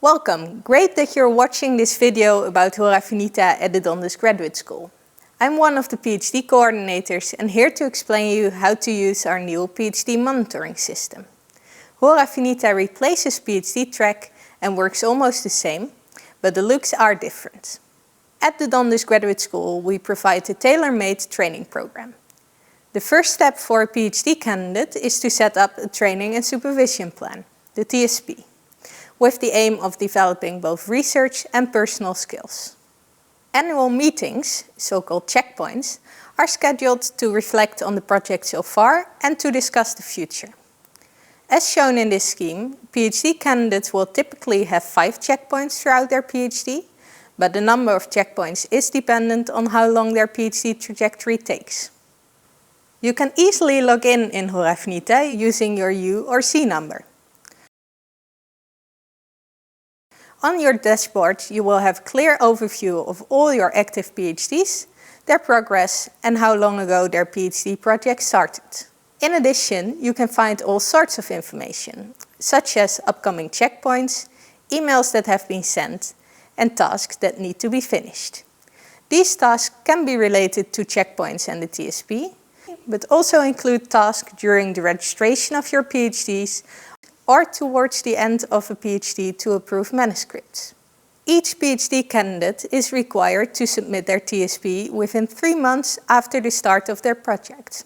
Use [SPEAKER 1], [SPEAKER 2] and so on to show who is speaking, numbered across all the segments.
[SPEAKER 1] Welcome! Great that you're watching this video about Hora Finita at the Dundas Graduate School. I'm one of the PhD coordinators and here to explain you how to use our new PhD monitoring system. Hora Finita replaces PhD track and works almost the same, but the looks are different. At the Dundas Graduate School, we provide a tailor-made training program. The first step for a PhD candidate is to set up a training and supervision plan, the TSP, with the aim of developing both research and personal skills. Annual meetings, so-called checkpoints, are scheduled to reflect on the project so far and to discuss the future. As shown in this scheme, PhD candidates will typically have 5 checkpoints throughout their PhD, but the number of checkpoints is dependent on how long their PhD trajectory takes. You can easily log in Hora Finita using your U or C number. On your dashboard, you will have a clear overview of all your active PhDs, their progress and how long ago their PhD project started. In addition, you can find all sorts of information, such as upcoming checkpoints, emails that have been sent, and tasks that need to be finished. These tasks can be related to checkpoints and the TSP, but also include tasks during the registration of your PhDs or towards the end of a PhD to approve manuscripts. Each PhD candidate is required to submit their TSP within 3 months after the start of their project.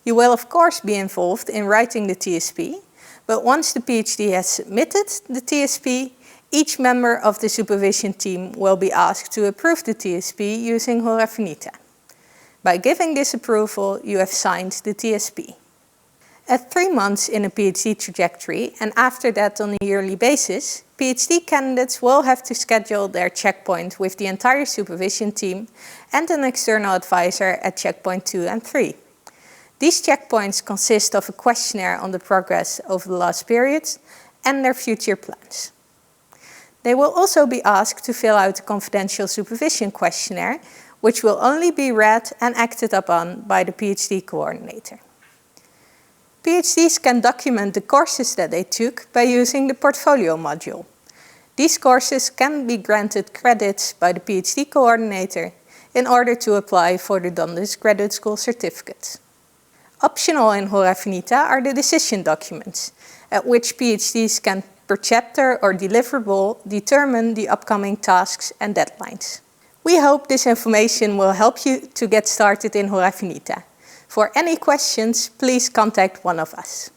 [SPEAKER 1] You will of course be involved in writing the TSP, but once the PhD has submitted the TSP, each member of the supervision team will be asked to approve the TSP using Hora Finita. By giving this approval, you have signed the TSP. At 3 months in a PhD trajectory and after that on a yearly basis, PhD candidates will have to schedule their checkpoint with the entire supervision team and an external advisor at checkpoint 2 and 3. These checkpoints consist of a questionnaire on the progress over the last periods and their future plans. They will also be asked to fill out a confidential supervision questionnaire, which will only be read and acted upon by the PhD coordinator. PhDs can document the courses that they took by using the portfolio module. These courses can be granted credits by the PhD coordinator in order to apply for the Dundas Graduate School certificate. Optional in Hora Finita are the decision documents, at which PhDs can per chapter or deliverable determine the upcoming tasks and deadlines. We hope this information will help you to get started in Hora Finita. For any questions, please contact one of us.